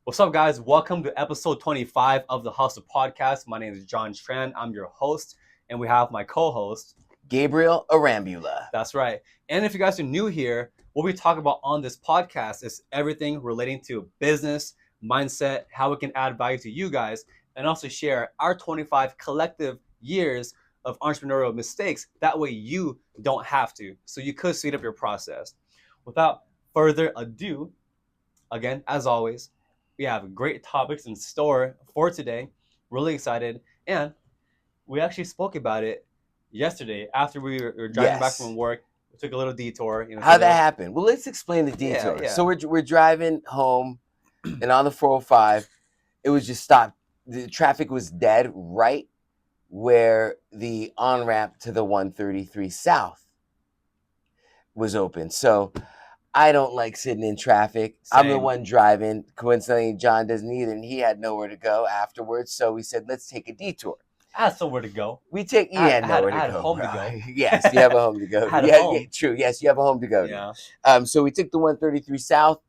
What's up, guys? Welcome to episode 25 of the Hustle Podcast. My name is Tran. I'm your host, and we have my co-host, Gabriel Arambula. That's right. And if you guys are new here, what we talk about on this podcast is everything relating to business, mindset, how it can add value to you guys, and also share our 25 collective years of entrepreneurial mistakes. That way you don't have to. So you could speed up your process. Without further ado, again, as always, we have great topics in store for today. Really excited. And we actually spoke about it yesterday after we were driving back from work. We took a little detour. How'd that happen? Well, let's explain the detour. Yeah. So we're driving home, and on the 405, it was just stopped. The traffic was dead right where the on-ramp to the 133 South was open. So I don't like sitting in traffic. Same. I'm the one driving. Coincidentally, John doesn't either, and he had nowhere to go afterwards. So we said, let's take a detour. I had somewhere to go. You had nowhere to go. I had a home to go. Yes, you have a home to go. Yeah, true. Yes, you have a home to go. Yeah. So we took the 133 South,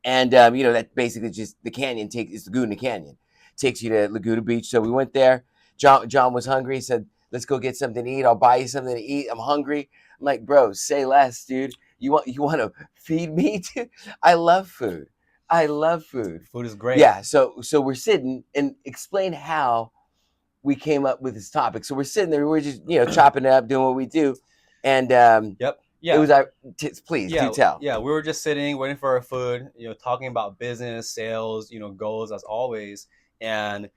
and that basically just the canyon it's Laguna Canyon, takes you to Laguna Beach. So we went there. John was hungry. He said, "Let's go get something to eat. I'll buy you something to eat. I'm hungry." I'm like, "Bro, say less, dude. You want to feed me, dude? I love food. Food is great. Yeah. So we're sitting and explain how we came up with this topic. So we're sitting there, we're just, chopping it up, doing what we do. And Yep. Yeah. It was our, please do tell. Yeah. We were just sitting, waiting for our food, talking about business, sales, goals as always. And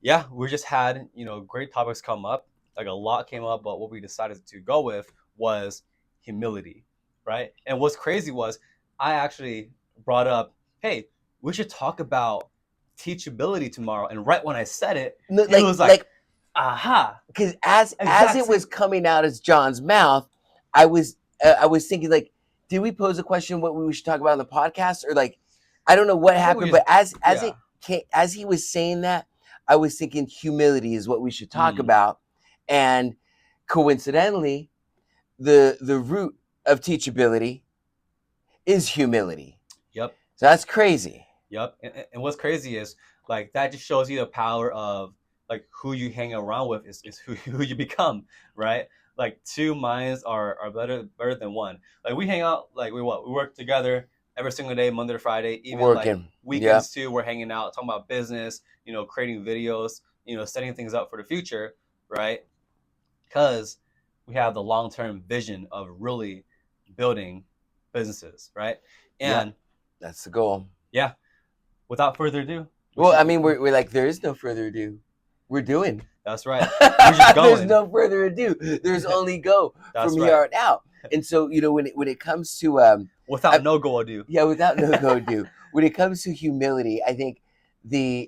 yeah, we just had, great topics come up. Like a lot came up, but what we decided to go with was humility, right? And what's crazy was I actually brought up, hey, we should talk about teachability tomorrow. And right when I said it, it was like aha. Because as it was coming out of John's mouth, I was thinking, like, did we pose a question what we should talk about on the podcast, or like, I don't know what happened, but as he was saying that, I was thinking humility is what we should talk about, and coincidentally, the root of teachability is humility. Yep. So that's crazy. Yep. And what's crazy is like that just shows you the power of like who you hang around with is who you become, right? Like two minds are better than one. Like we hang out, like we work together every single day, Monday to Friday, even working. Like weekends too. We're hanging out, talking about business, creating videos, setting things up for the future, right? Because we have the long-term vision of really building businesses, right? And that's the goal. Yeah. Without further ado. Well, I mean, we're like, there is no further ado. We're doing. That's right. We're just going. There's no further ado. There's only go from here on out. And so, when it comes to without no go ado. Yeah, without no go ado. When it comes to humility, I think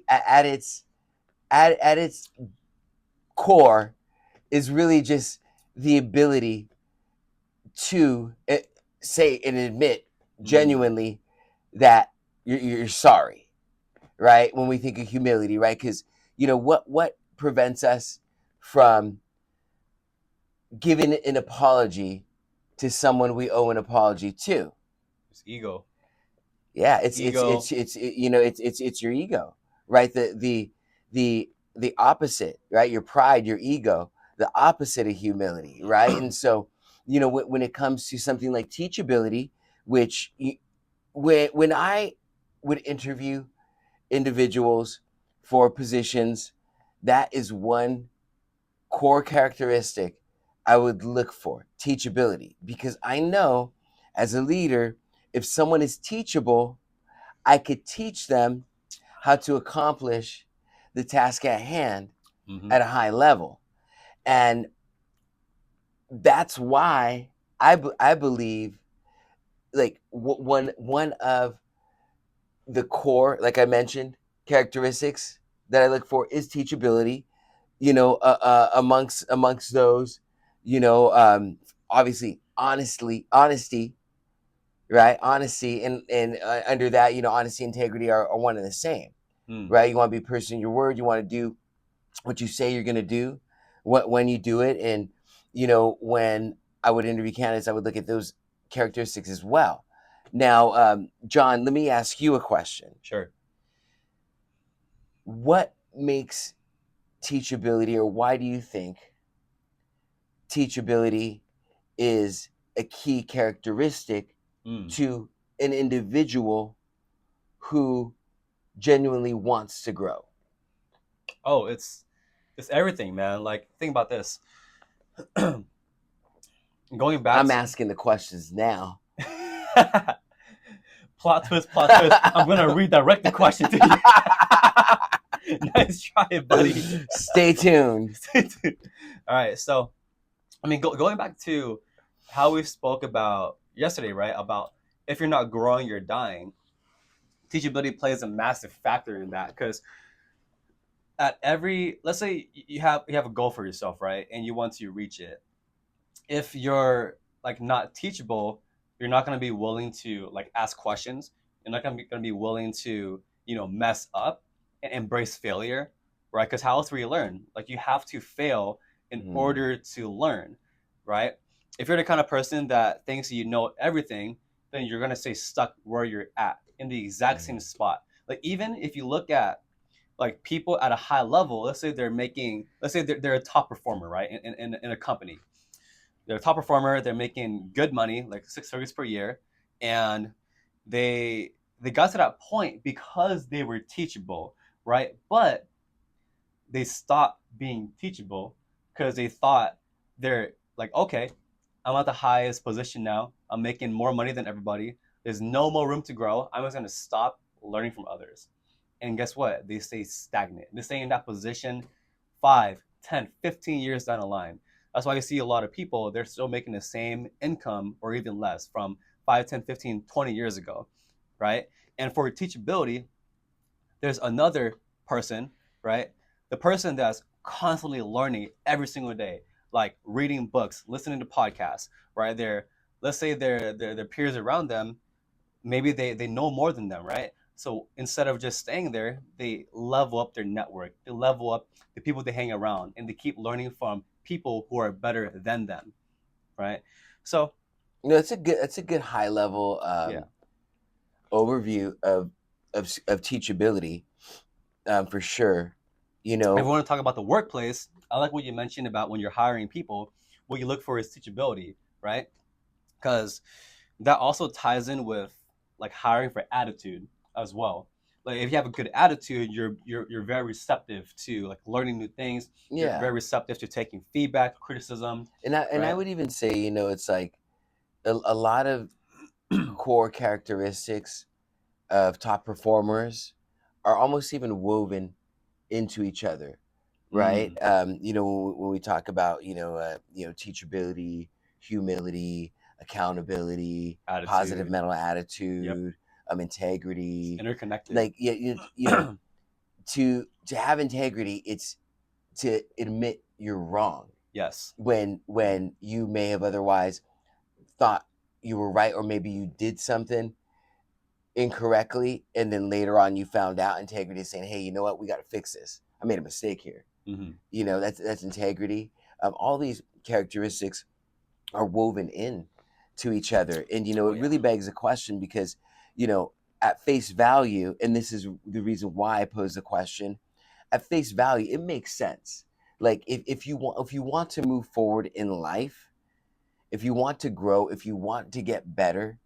at its core is really just the ability to say and admit genuinely that you're sorry, right? When we think of humility, right? Because what prevents us from giving an apology to someone we owe an apology to? It's ego. Yeah, it's your ego, right? The opposite, right? Your pride, your ego, the opposite of humility, right? And so, when it comes to something like teachability, which when I would interview individuals for positions, that is one core characteristic I would look for, teachability, because I know as a leader, if someone is teachable, I could teach them how to accomplish the task at hand at a high level. And that's why I believe, like, one of the core, like I mentioned, characteristics that I look for is teachability. Amongst those, obviously honesty, right? Honesty, and under that, honesty, integrity are one and the same, right? You want to be a person in your word. You want to do what you say you're going to do, when you do it. And, when I would interview candidates, I would look at those characteristics as well. Now, John, let me ask you a question. Sure. what makes teachability, or why do you think teachability is a key characteristic to an individual who genuinely wants to grow? Oh, it's everything, man. Like, think about this. Going back I'm asking the questions now. Plot twist, plot twist. I'm gonna redirect the question to you. Nice try, buddy. Stay tuned. All right, so I mean, going back to how we spoke about yesterday, right? About if you're not growing, you're dying. Teachability plays a massive factor in that, because at every, let's say you have a goal for yourself, right, and you want to reach it. If you're like not teachable, you're not going to be willing to like ask questions. You're not going to be willing to mess up and embrace failure, right? Because how else will you learn? Like, you have to fail in order to learn, right? If you're the kind of person that thinks you know everything, then you're going to stay stuck where you're at in the exact same spot. Like, even if you look at like people at a high level, let's say they're a top performer, right, in a company. They're a top performer. They're making good money, like 6 figures per year, and they got to that point because they were teachable, right? But they stopped being teachable because they thought they're like, okay, I'm at the highest position now. I'm making more money than everybody. There's no more room to grow. I'm just gonna stop learning from others. And guess what? They stay stagnant. They stay in that position 5, 10, 15 years down the line. That's why you see a lot of people, they're still making the same income or even less from 5, 10, 15, 20 years ago, right? And for teachability, there's another person, right? The person that's constantly learning every single day, like reading books, listening to podcasts, right? Let's say their peers around them, maybe they know more than them, right? So instead of just staying there, they level up their network. They level up the people they hang around, and they keep learning from people who are better than them, right? So it's a good high level overview of teachability, for sure. If we want to talk about the workplace, I like what you mentioned about when you're hiring people, what you look for is teachability, right? Because that also ties in with like hiring for attitude as well. Like, if you have a good attitude, you're very receptive to like learning new things. Yeah. You're very receptive to taking feedback, criticism. And I would even say, it's like a lot of core characteristics of top performers are almost even woven into each other, right? When we talk about teachability, humility, accountability, Attitude. Positive mental attitude, integrity, interconnected. Like to have integrity, it's to admit you're wrong. Yes. When you may have otherwise thought you were right, or maybe you did something incorrectly, and then later on you found out. Integrity is saying, hey, you know what, we got to fix this. I made a mistake here. That's integrity. All these characteristics are woven in to each other, and it really begs a question, because at face value, and this is the reason why I pose the question, at face value it makes sense. Like, if you want to move forward in life, if you want to grow, if you want to get better,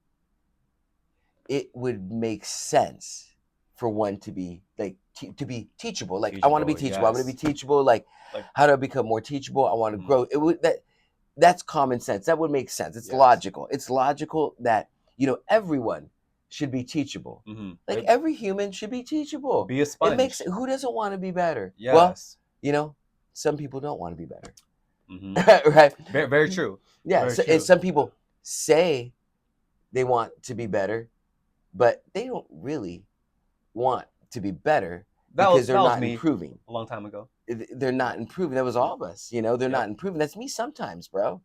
it would make sense for one to be like to be teachable. Like, I want to be teachable. Yes. I'm going to be teachable. Like, how do I become more teachable? I want to grow. It would that's common sense. That would make sense. It's logical. It's logical that everyone should be teachable. Like, every human should be teachable. Be a sponge. It makes who doesn't want to be better? Yes. Well, some people don't want to be better. Right. Very, very true. Yeah. Very true. And some people say they want to be better, but they don't really want to be better because they're not improving. A long time ago. They're not improving. That was all of us. They're not improving. That's me sometimes, bro.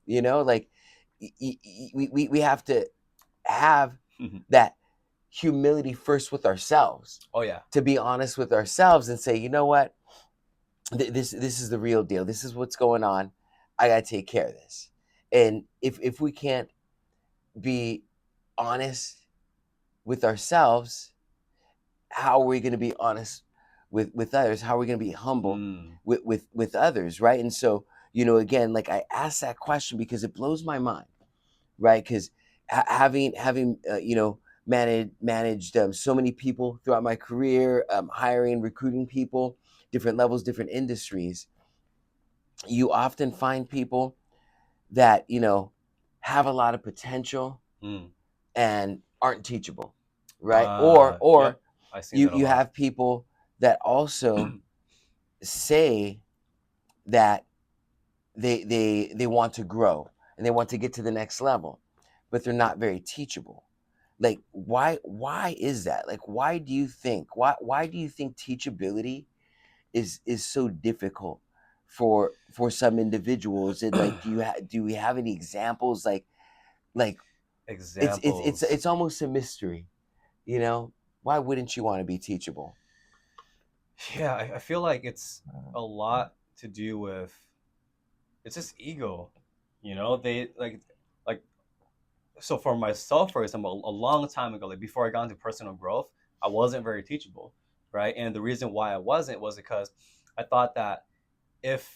Like, we have to have that humility first with ourselves. Oh yeah. To be honest with ourselves and say, you know what, this is the real deal. This is what's going on. I gotta take care of this. And if we can't be honest with ourselves, how are we going to be honest with others? How are we going to be humble with others, right? And so, again, like I asked that question because it blows my mind, right? Because having managed so many people throughout my career, hiring, recruiting people, different levels, different industries, you often find people that have a lot of potential and aren't teachable, right? Or Yep. I see that a you lot. have people that also say that they want to grow and they want to get to the next level, but they're not very teachable. Like why is that? Like why do you think teachability is so difficult for some individuals? And like do we have any examples? Like Examples. it's almost a mystery, why wouldn't you want to be teachable? Yeah, I feel like it's a lot to do with, it's just ego. They like so for myself, for example, a long time ago, like before I got into personal growth, I wasn't very teachable, right? And the reason why I wasn't was because I thought that if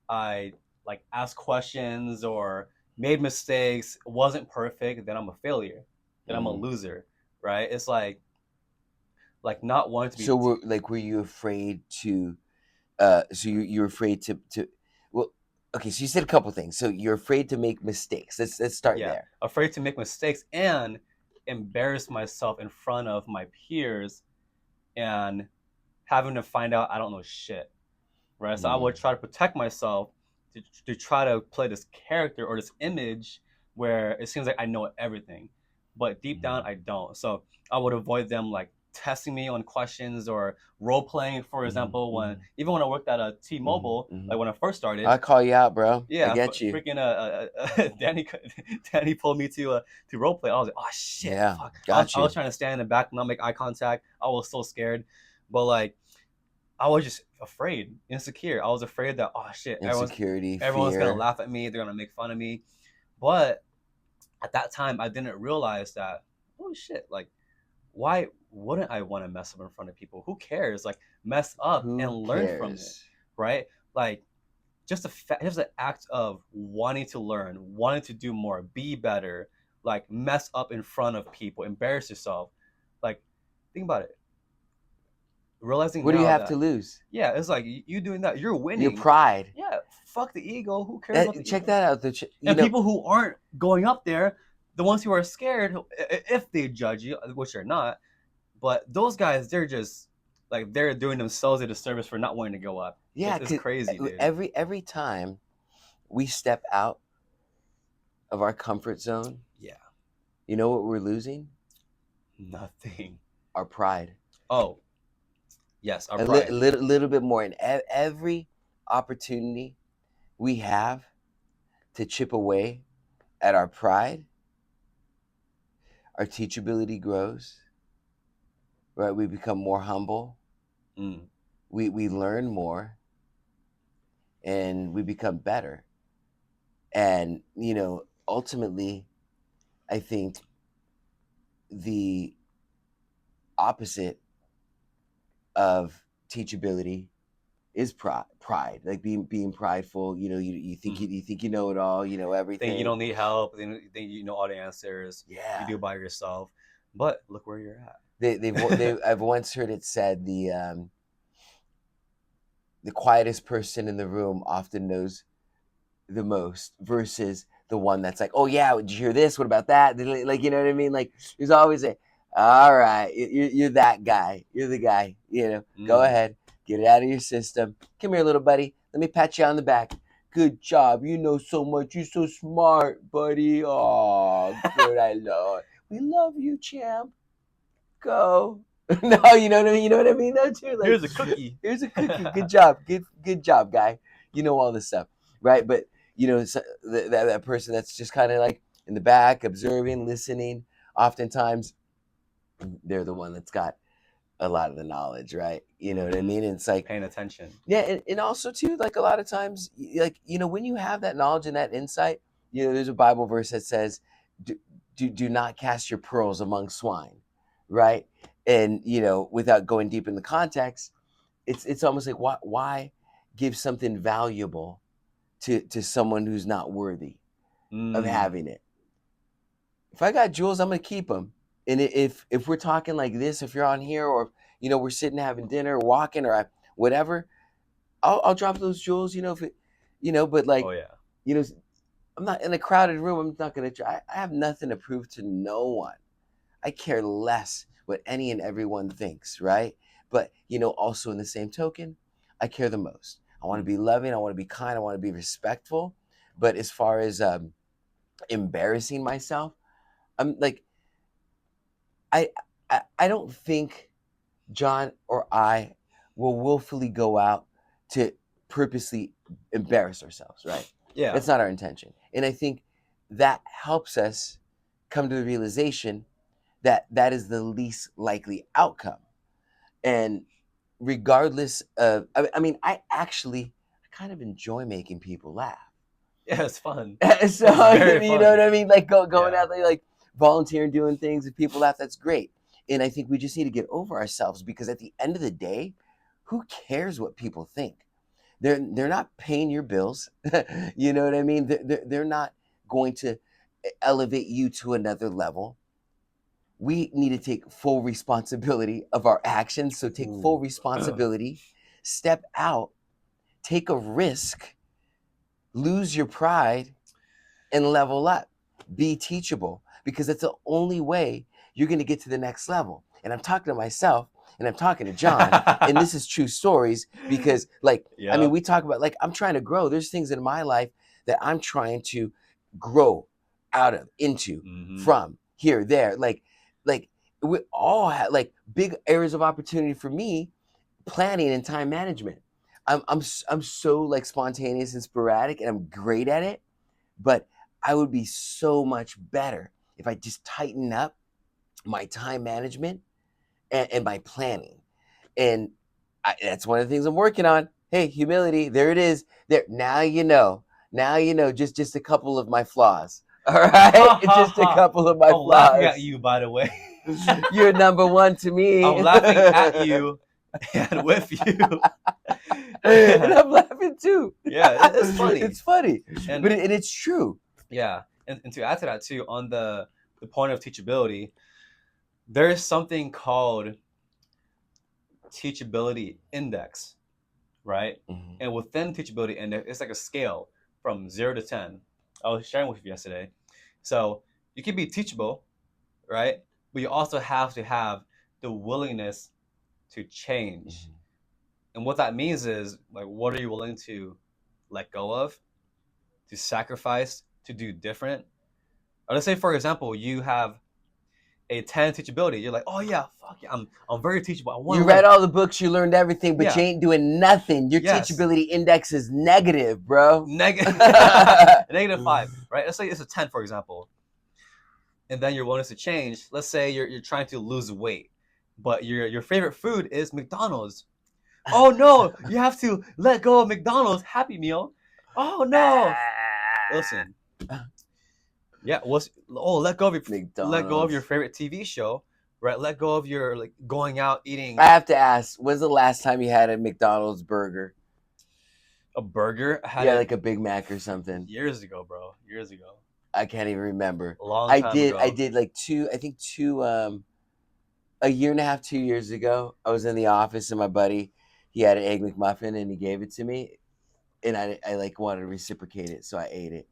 I like asked questions or made mistakes, wasn't perfect, then I'm a failure, then I'm a loser, right? It's like not wanting to be. So were you afraid to? So you're afraid to. Well, okay. So you said a couple things. So you're afraid to make mistakes. Let's start Yeah, there. afraid to make mistakes and embarrass myself in front of my peers and having to find out I don't know shit, right? So I would try to protect myself to try to play this character or this image where it seems like I know everything, but deep down I don't. So I would avoid them like testing me on questions or role playing, for example, even when I worked at a T-Mobile, like when I first started. I call you out, bro. I Yeah, get you. freaking Danny pulled me to role play. I was like, oh shit, Yeah, fuck. got I you. was trying to stand in the back, not make eye contact. I was so scared, but like I was just afraid, insecure. I was afraid that oh shit, Insecurity, everyone's gonna fear. laugh at me. They're gonna make fun of me. But at that time, I didn't realize that. Oh shit, like why wouldn't I want to mess up in front of people? Who cares? Like mess up and Who learn from it, cares? right? Like just an act of wanting to learn, wanting to do more, be better, like mess up in front of people, embarrass yourself. Like think about it. Realizing What do you now have to that lose? yeah, it's like you doing that, you're Your winning. pride. Yeah, fuck the ego. Who cares about the Check ego? that out. And people who aren't going up there, the ones who are scared, if they judge you, which they're not, but those guys, they're just like they're doing themselves a disservice for not wanting to go up. Yeah, It's crazy, dude. every time we step out of our comfort zone, Yeah, you know what we're losing? nothing. Our pride. Oh, yes, our pride. Little bit more. And every opportunity we have to chip away at our pride, our teachability grows, right? We become more humble. We learn more and we become better. And, ultimately, I think the opposite of teachability is pride, like being prideful. You think you think you know it all, you know everything. Think you don't need help. Think you know all the answers. Yeah, you do by yourself. But look where you're at. I've once heard it said the quietest person in the room often knows the most versus the one that's like, oh yeah, did you hear this? What about that? Like, you know what I mean? Like, there's always all right, you're that guy. You're the guy. Go ahead, get it out of your system. Come here, little buddy. Let me pat you on the back. Good job. You know so much. You're so smart, buddy. Oh, good. I love it. We love you, champ. Go. No, you know what I mean. You know what I mean, though, too. Like, here's a cookie. Here's a cookie. Good job. Good job, guy. You know all this stuff, right? But that person that's just kind of like in the back, observing, listening. Oftentimes, they're the one that's got a lot of the knowledge, right? You know what I mean? And it's like paying attention. Yeah, and also too, like a lot of times, like when you have that knowledge and that insight, there's a Bible verse that says, "Do not cast your pearls among swine," right? And without going deep in the context, it's almost like why give something valuable to someone who's not worthy of having it? If I got jewels, I'm gonna keep them. And if we're talking like this, if you're on here, or we're sitting having dinner, or walking, or whatever, I'll drop those jewels. If it, but like, Oh yeah. I'm not in a crowded room. I'm not gonna try. I have nothing to prove to no one. I care less what any and everyone thinks, right? But also in the same token, I care the most. I want to be loving. I want to be kind. I want to be respectful. But as far as embarrassing myself, I'm like, I don't think John or I will willfully go out to purposely embarrass ourselves, right? Yeah. That's not our intention. And I think that helps us come to the realization that that is the least likely outcome. And regardless of, I mean, I kind of enjoy making people laugh. Yeah, it's fun. So, it's very you fun. know what I mean? Like going out there, like volunteering, doing things, if people laugh, that's great. And I think we just need to get over ourselves, because at the end of the day, who cares what people think? They're not paying your bills. You know what I mean? They're not going to elevate you to another level. We need to take full responsibility of our actions. So take full responsibility, step out, take a risk, lose your pride, and level up. Be teachable, because that's the only way you're going to get to the next level. And I'm talking to myself, and I'm talking to John, and this is true stories, because I mean, we talk about, like, I'm trying to grow. There's things in my life that I'm trying to grow out of, into, from, here, there. Like we all have like big areas of opportunity for me. Planning and time management. I'm so like spontaneous and sporadic, and I'm great at it. But I would be so much better if I just tighten up my time management and my planning. And that's one of the things I'm working on. Hey, humility, there it is. There, now you know. Now you know just a couple of my flaws. All right, just a couple of my flaws. I'm laughing at you, by the way. You're number one to me. I'm laughing at you and with you. And I'm laughing too. Yeah, it's funny. It's funny, but it's true. Yeah, and to add to that too, on the point of teachability, there is something called teachability index, right? And within teachability index, it's like a scale from 0 to 10. I was sharing with you yesterday. So you can be teachable, right? But you also have to have the willingness to change. And what that means is, like, what are you willing to let go of, to sacrifice, to do different? Or let's say, for example, you have a 10 teachability. You're like, oh yeah, fuck yeah, I'm very teachable. You read all the books, you learned everything, but you ain't doing nothing. Your Yes. teachability index is negative, bro. Negative 5, right? Let's say it's a 10, for example. And then your willingness to change. Let's say you're trying to lose weight, but your favorite food is McDonald's. Oh no, you have to let go of McDonald's Happy Meal. Oh no. Listen. Yeah, let go of your McDonald's. Let go of your favorite TV show, right? Let go of your like going out eating. I have to ask, when's the last time you had a McDonald's burger? A burger? Like a Big Mac or something. Years ago, bro. Years ago. I can't even remember. A long time ago. I did like two, a year and a half, 2 years ago. I was in the office and my buddy, he had an Egg McMuffin and he gave it to me, and I like wanted to reciprocate it, so I ate it.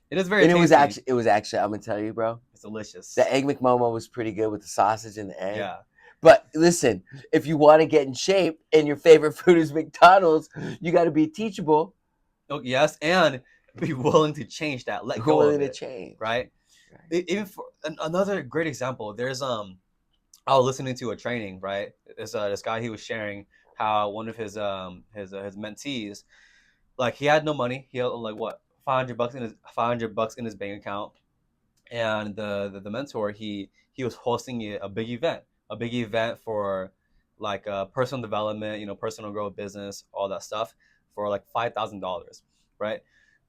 It is very tasty. It was actually, I'm gonna tell you, bro. It's delicious. The Egg McMomo was pretty good with the sausage and the egg. Yeah. But listen, if you want to get in shape and your favorite food is McDonald's, you got to be teachable. Oh, yes, and be willing to change that. Let go of it. Willing to change, right? Even for another great example, there's I was listening to a training, right? This guy, he was sharing how one of his mentees, like, he had no money. He had like what, $500 in his bank account, and the mentor, he was hosting a big event for like personal development, personal growth, business, all that stuff, for like $5,000, right?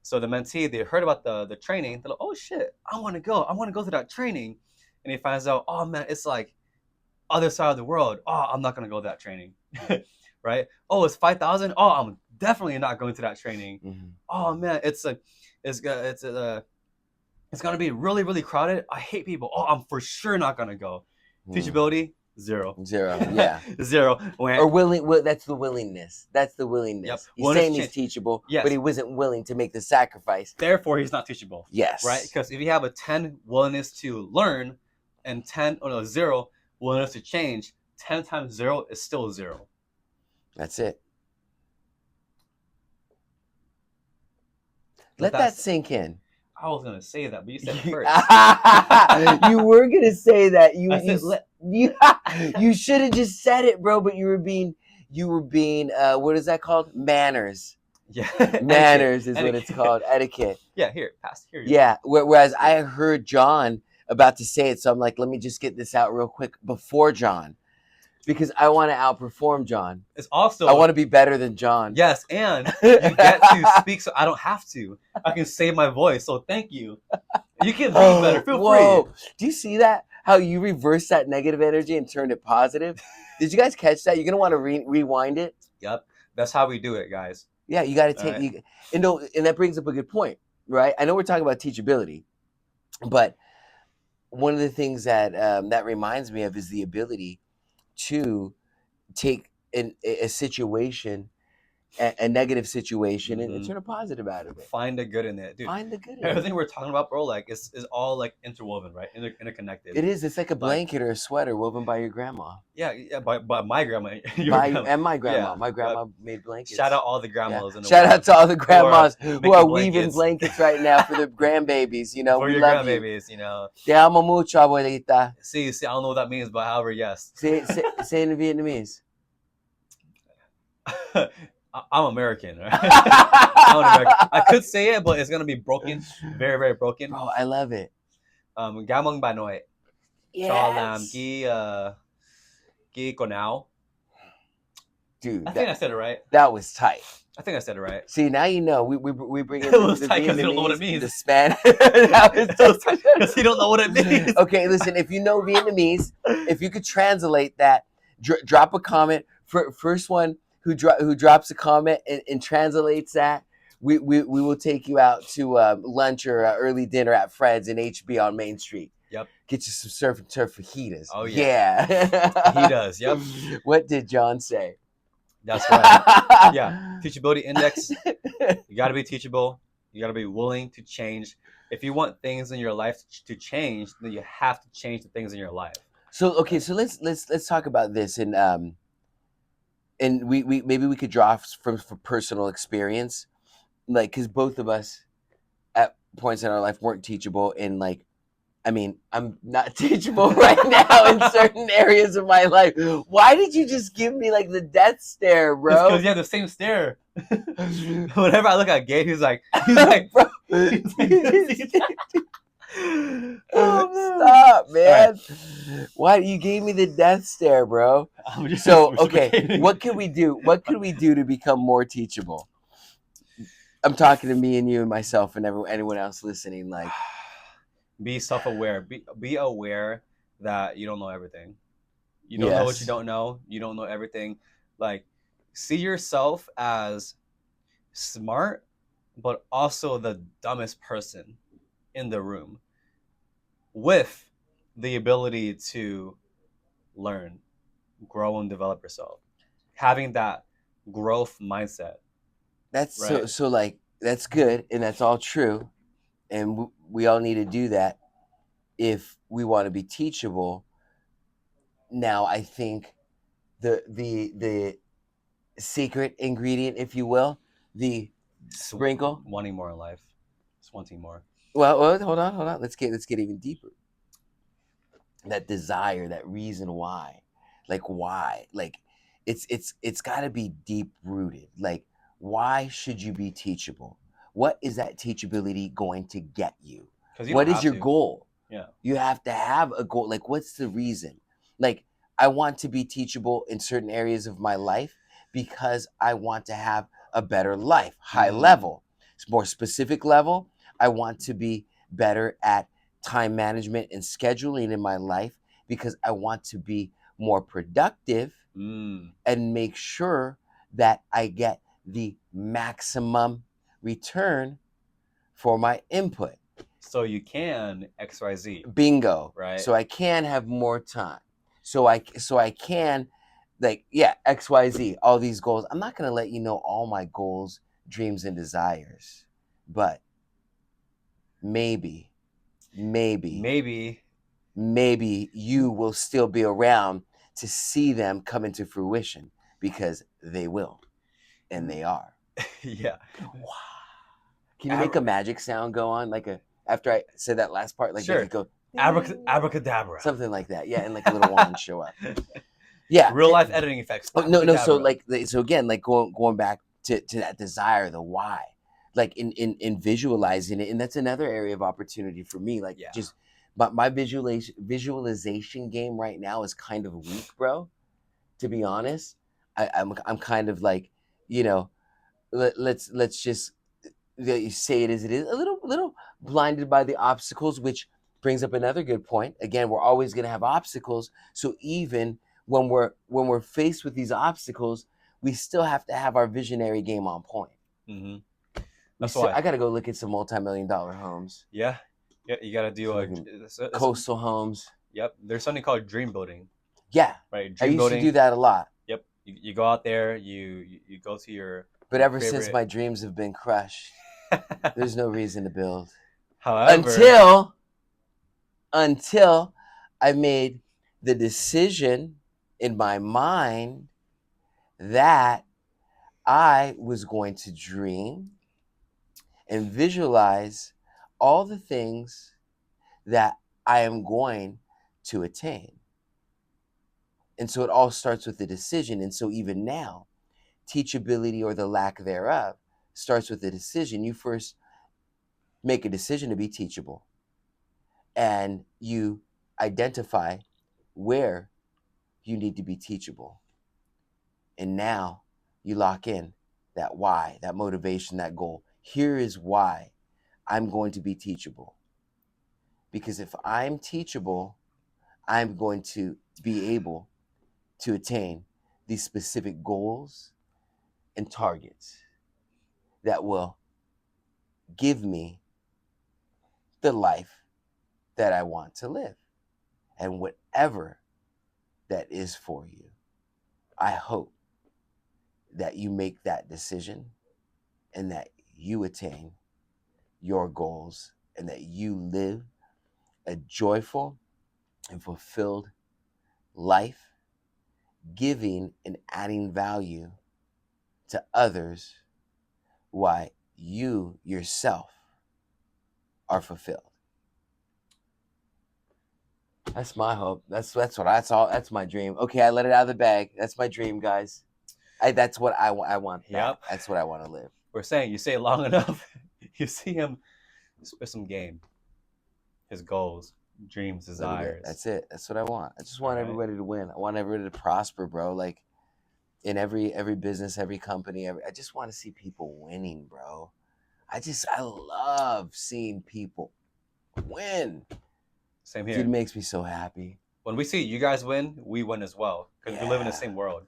So the mentee, they heard about the training. They're like, oh shit, I want to go to that training. And he finds out, oh man, it's like other side of the world. Oh, I'm not gonna go to that training. Right? Oh, it's 5,000. Oh, I'm definitely not going to that training. Mm-hmm. Oh man, it's gonna be really, really crowded. I hate people. Oh, I'm for sure not gonna go. Teachability, 0. 0. Yeah. 0. Or willing. That's the willingness. That's the willingness. Yep. He's saying he's teachable, yes, but he wasn't willing to make the sacrifice. Therefore, he's not teachable. Yes. Right? Because if you have a 10 willingness to learn and 0 willingness to change, 10 times 0 is still 0. That's it. Let that sink in. I was gonna say that, but you said it first. You were gonna say that. You should have just said it, bro. But you were being what is that called? Manners. Yeah. Manners is what it's called. Etiquette. Yeah, here. Yeah. Whereas I heard John about to say it, so I'm like, let me just get this out real quick before John. Because I want to outperform John. It's also I want to be better than John. Yes, and you get to speak, so I don't have to. I can save my voice. So thank you. You can be better. Feel free. Do you see that? How you reverse that negative energy and turn it positive? Did you guys catch that? You're gonna want to rewind it. Yep, that's how we do it, guys. Yeah, you got to take and that brings up a good point, right? I know we're talking about teachability, but one of the things that that reminds me of is the ability to take a situation, a negative situation, and turn a positive out of it. Find the good in it, dude. Find the good in Everything we're talking about, bro, like is all like interwoven, right? Interconnected. It is. It's like a blanket or a sweater woven by your grandma. Yeah, by my grandma. And my grandma. Yeah, my grandma made blankets. Shout out all the grandmas. Yeah. Shout out to all the grandmas who are weaving blankets right now for the grandbabies. You know, for we your love grandbabies. You know. Te amo mucho, abuelita. See, I don't know what that means, but however, yes. Say in Vietnamese. I'm American, right? I'm American. I could say it, but it's gonna be broken, very, very broken. Oh, I love it. Gamong Banoy. Yes. Ki Konao. Dude, I think I said it right. That was tight. I think I said it right. See, now you know. We bring in the Vietnamese, you don't know what it means. The Spanish. Because you don't know what it means. Okay, listen. If you know Vietnamese, if you could translate that, drop a comment. First one who drops a comment and translates that, we will take you out to lunch or early dinner at Fred's in HB on Main Street. Yep. Get you some surf and turf fajitas. Oh yeah. He does. Yep. What did John say? That's right. Yeah. Teachability index. You got to be teachable. You got to be willing to change. If you want things in your life to change, then you have to change the things in your life. So okay, so let's talk about this and we maybe we could draw from personal experience, like because both of us at points in our life weren't teachable, and like, I mean, I'm not teachable right now in certain areas of my life. Why did you just give me like the death stare, bro? Because you have the same stare. Whenever I look at Gabe, he's like, bro. Stop, man. Right. Why you gave me the death stare, bro? So okay, what can we do? What could we do to become more teachable? I'm talking to me and you and myself and anyone else listening. Like, be self-aware. Be aware that you don't know everything. You don't know what you don't know. You don't know everything. Like, see yourself as smart, but also the dumbest person in the room, with the ability to learn, grow, and develop yourself. Having that growth mindset. That's right? so like, that's good, and that's all true, and we all need to do that if we want to be teachable. Now, I think the secret ingredient, if you will, the sprinkle, wanting more in life, just wanting more. Well, hold on. Let's get even deeper. That desire, that reason why, like it's got to be deep rooted. Like, why should you be teachable? What is that teachability going to get you? What is your goal? Yeah, you have to have a goal. Like, what's the reason? Like, I want to be teachable in certain areas of my life because I want to have a better life, high level, more specific level. I want to be better at time management and scheduling in my life because I want to be more productive, and make sure that I get the maximum return for my input. So you can XYZ. Bingo. Right. So I can have more time. So I can, like, yeah, XYZ, all these goals. I'm not going to let you know all my goals, dreams, and desires, but maybe you will still be around to see them come into fruition, because they will, and they are. Yeah. Wow. Can you make a magic sound go on, like after I said that last part, like sure. you go abracadabra, something like that, yeah, and like a little wand show up. Yeah, real life editing effects. No. So again, like going back to that desire, the why, like in visualizing it, and that's another area of opportunity for me. Like, just, but my visualization game right now is kind of weak, bro. To be honest, I'm kind of like, let's just say it as it is, a little blinded by the obstacles, which brings up another good point. Again, we're always going to have obstacles, so even when we're faced with these obstacles, we still have to have our visionary game on point. That's why I got to go look at some multi-million-dollar homes. Yeah, you got to do coastal homes. Yep, there's something called dream building. Yeah, right. I used to do that a lot. Yep, you go out there, you go to your. But ever since my dreams have been crushed, there's no reason to build. However, until I made the decision in my mind that I was going to dream and visualize all the things that I am going to attain. And so it all starts with the decision. And so even now, teachability, or the lack thereof, starts with the decision. You first make a decision to be teachable, and you identify where you need to be teachable. And now you lock in that why, that motivation, that goal. Here is why I'm going to be teachable. Because if I'm teachable, I'm going to be able to attain these specific goals and targets that will give me the life that I want to live. And whatever that is for you, I hope that you make that decision, and that you attain your goals, and that you live a joyful and fulfilled life, giving and adding value to others, while you yourself are fulfilled. That's my hope. That's my dream. Okay, I let it out of the bag. That's my dream, guys. That's what I want. Yep. That's what I want to live. We're saying, you say it long enough, you see him with some game, his goals, dreams, desires. That's it. That's what I want. I just want everybody to win. I want everybody to prosper, bro. Like, in every business, every company, I just want to see people winning, bro. I love seeing people win. Same here. Dude, it makes me so happy. When we see you guys win, we win as well, because we live in the same world,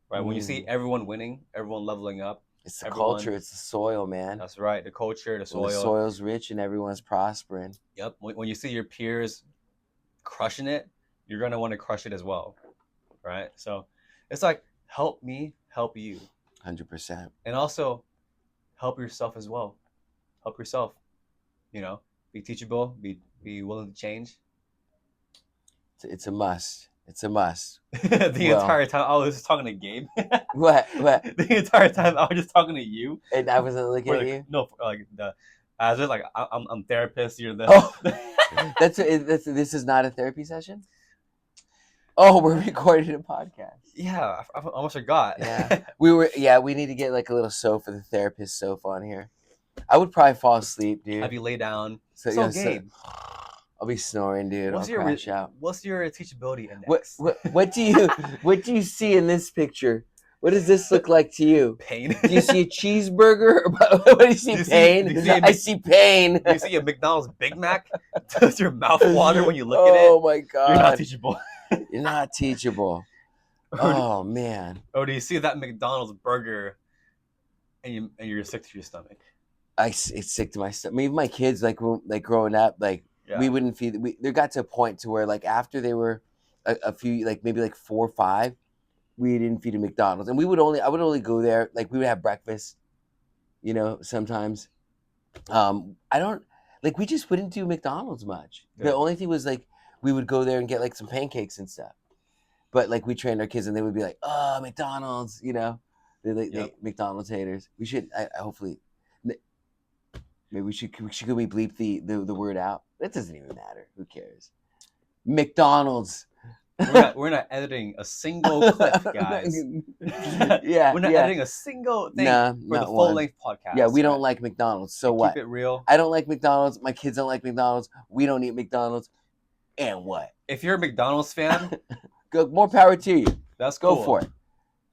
right? When you see everyone winning, everyone leveling up, it's the culture, it's the soil, man. That's right, the culture, the soil. When the soil's rich and everyone's prospering. Yep. When you see your peers crushing it, you're gonna want to crush it as well, right? So it's like, help me, help you. 100%. And also help yourself as well. Help yourself. Be teachable. Be willing to change. It's a must. It's a must. Entire time I was just talking to Gabe. What? The entire time I was just talking to you. And I wasn't looking at you? No, I was just like, I'm therapist. You're the. Oh, this is not a therapy session? Oh, we're recording a podcast. Yeah, I almost forgot. Yeah, we need to get like a little sofa, the therapist sofa on here. I would probably fall asleep, dude. Have you lay down? So Gabe. I'll be snoring, dude. I'll crash out. What's your teachability index? What do you see in this picture? What does this look like to you? Pain. Do you see a cheeseburger? What do you see? Pain. I see pain. Do you see a McDonald's Big Mac? Does your mouth water when you look at it? Oh my god. You're not teachable. You're not teachable. Oh man. Or do you see that McDonald's burger and you're sick to your stomach? It's sick to my stomach. Maybe my kids, like growing up, like we wouldn't feed. There got to a point to where, like, after they were a few, like maybe like 4 or 5, we didn't feed them McDonald's, and I would only go there, like we would have breakfast, sometimes. I don't like, we just wouldn't do McDonald's much. Yeah. The only thing was, like, we would go there and get like some pancakes and stuff. But like, we trained our kids, and they would be like, "Oh, McDonald's," they McDonald's haters. We should, hopefully. Maybe we should bleep the word out? That doesn't even matter. Who cares? McDonald's. We're not editing a single clip, guys. We're not editing a single thing for the full length podcast. Yeah, we don't like McDonald's. So what? Keep it real. I don't like McDonald's. My kids don't like McDonald's. We don't eat McDonald's. And what? If you're a McDonald's fan, more power to you. That's cool. Go for it.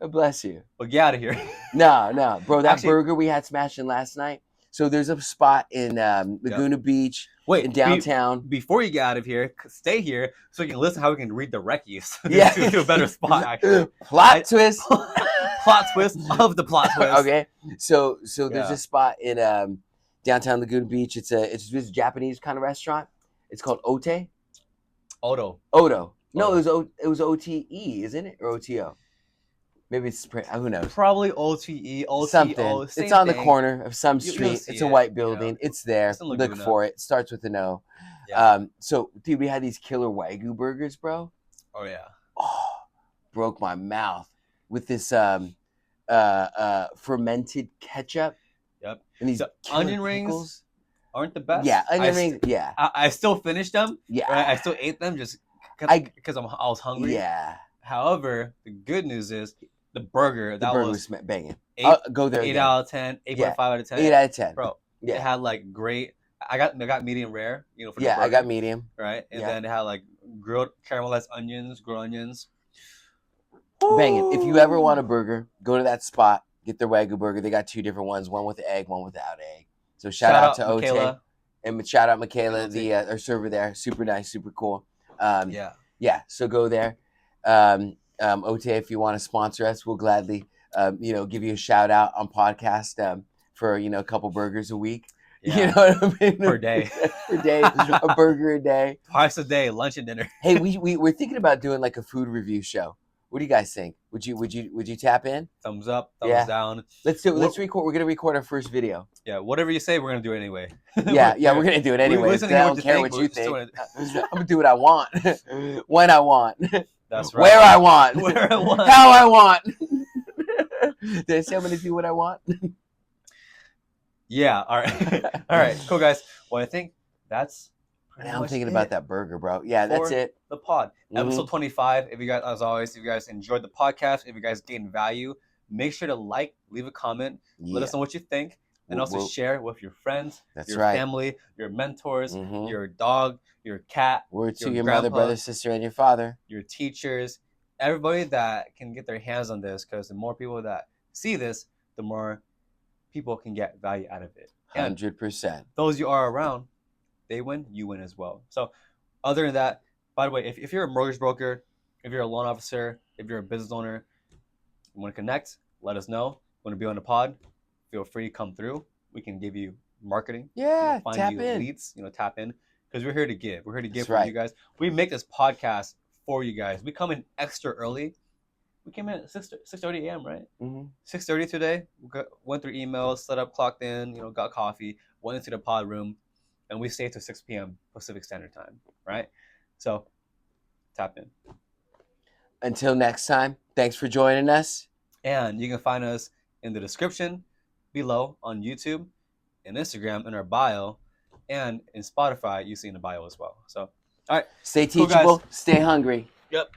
God bless you. But get out of here. No, bro. That burger we had smashing last night. So there's a spot in Laguna Beach, in downtown. Before you get out of here, stay here so you can listen how we can redirect you to a better spot. Actually, plot twist of the plot twist. Okay, so there's a spot in downtown Laguna Beach. It's a Japanese kind of restaurant. It's called Ote. Odo. No, it was OTE, isn't it, or OTO? Maybe it's who knows. Probably OTE, OTO. Something. It's on the corner of some street. It's a white building. It's there. Look for it. Starts with an O. Yeah. So, dude, we had these killer Wagyu burgers, bro. Oh yeah. Oh, broke my mouth with this fermented ketchup. Yep. And these onion rings aren't the best. Yeah, onion rings. Yeah. I still finished them. Yeah. Right? I still ate them just because I was hungry. Yeah. However, the good news is the burger was banging. Go there. 8 out of 10, 8.5 out of 10. 8 out of 10, bro. Yeah. It had like great. I got medium rare. For the burger, I got medium. Right, and then it had like grilled caramelized onions, Banging. If you ever want a burger, go to that spot. Get their Wagyu burger. They got 2 different ones, one with egg, one without egg. So shout out to Ote, and shout out Michaela, our server there. Super nice, super cool. So go there. Ote, if you want to sponsor us, we'll gladly, give you a shout out on podcast for a couple burgers a week. Yeah. You know what I mean? Per day, a burger a day, twice a day, lunch and dinner. Hey, we're thinking about doing like a food review show. What do you guys think? Would you tap in? Thumbs up, thumbs down. Let's do it. Let's record. We're gonna record our first video. Yeah, whatever you say, we're gonna do it anyway. We're gonna do it anyway. I don't care what you think. I'm gonna do what I want, when I want. That's right. Where I want. How I want. Did I say I'm going to do what I want? Yeah. All right. All right. Cool, guys. Well, I think that's now I'm thinking about that burger, bro. Yeah, that's it. The pod. Episode 25. If you guys, as always, if you guys enjoyed the podcast, if you guys gained value, make sure to leave a comment. Let us know what you think. And also share with your friends, your family, your mentors, your dog, your cat, word to your mother, brother, sister, and your father, your teachers, everybody that can get their hands on this, because the more people that see this, the more people can get value out of it. 100%. Those you are around, they win, you win as well. So other than that, by the way, if you're a mortgage broker, if you're a loan officer, if you're a business owner, you want to connect, let us know. Want to be on the pod, feel free to come through. We can give you marketing. Yeah, find tap you in. Leads, tap in. Because we're here to give. We're here to give for you guys. We make this podcast for you guys. We come in extra early. We came in at 6:30 a.m., right? 6:30 today. Went through emails, set up, clocked in, got coffee, went into the pod room, and we stayed till 6 p.m. Pacific Standard Time, right? So, tap in. Until next time, thanks for joining us. And you can find us in the description below on YouTube and Instagram in our bio. And in Spotify, you see in the bio as well. So, all right. Stay teachable. Stay hungry. Yep.